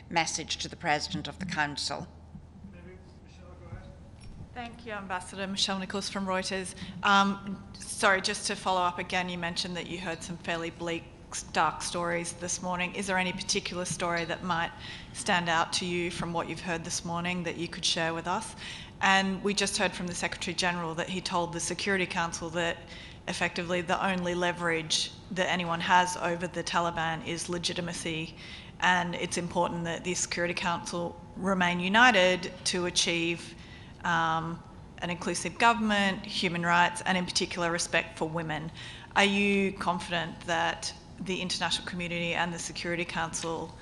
message to the President of the Council. Maybe Michelle, go ahead. Thank you, Ambassador. Michelle Nicholas from Reuters. Sorry, just to follow up again, you mentioned that you heard some fairly bleak, dark stories this morning. Is there any particular story that might stand out to you from what you've heard this morning that you could share with us? And we just heard from the Secretary General that he told the Security Council that effectively the only leverage that anyone has over the Taliban is legitimacy, and it's important that the Security Council remain united to achieve an inclusive government, human rights, and in particular respect for women. Are you confident that the international community and the Security Council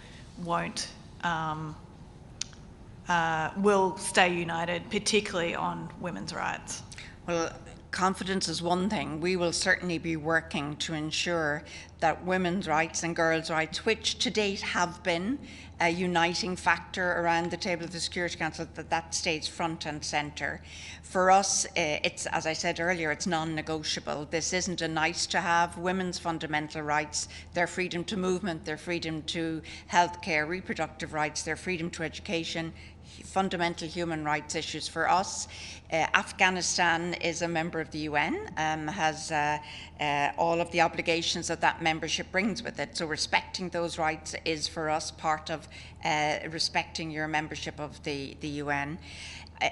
will stay united, particularly on women's rights? Well, confidence is one thing. We will certainly be working to ensure that women's rights and girls' rights, which to date have been a uniting factor around the table of the Security Council, that stays front and centre. For us, it's, as I said earlier, it's non-negotiable. This isn't a nice to have. Women's fundamental rights, their freedom to movement, their freedom to healthcare, reproductive rights, their freedom to education, fundamental human rights issues for us. Afghanistan is a member of the UN, has all of the obligations that membership brings with it. So respecting those rights is for us part of respecting your membership of the UN.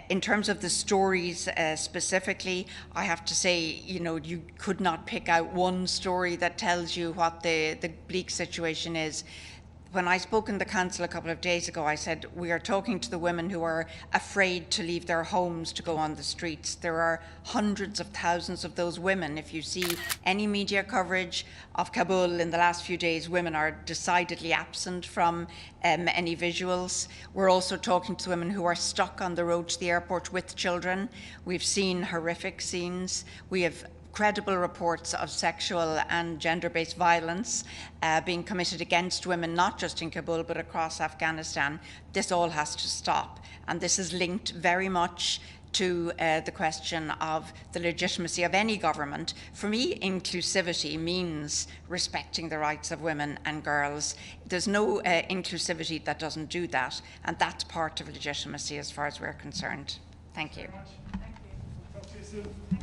In terms of the stories specifically, I have to say, you could not pick out one story that tells you what the bleak situation is. When I spoke in the council a couple of days ago, I said, we are talking to the women who are afraid to leave their homes to go on the streets. There are hundreds of thousands of those women. If you see any media coverage of Kabul in the last few days, women are decidedly absent from any visuals. We're also talking to women who are stuck on the road to the airport with children. We've seen horrific scenes. We have credible reports of sexual and gender-based violence being committed against women, not just in Kabul, but across Afghanistan. This all has to stop. And this is linked very much to the question of the legitimacy of any government. For me, inclusivity means respecting the rights of women and girls. There's no inclusivity that doesn't do that, and that's part of legitimacy as far as we're concerned. Thank you. Thank you very much. Thank you. Talk to you soon.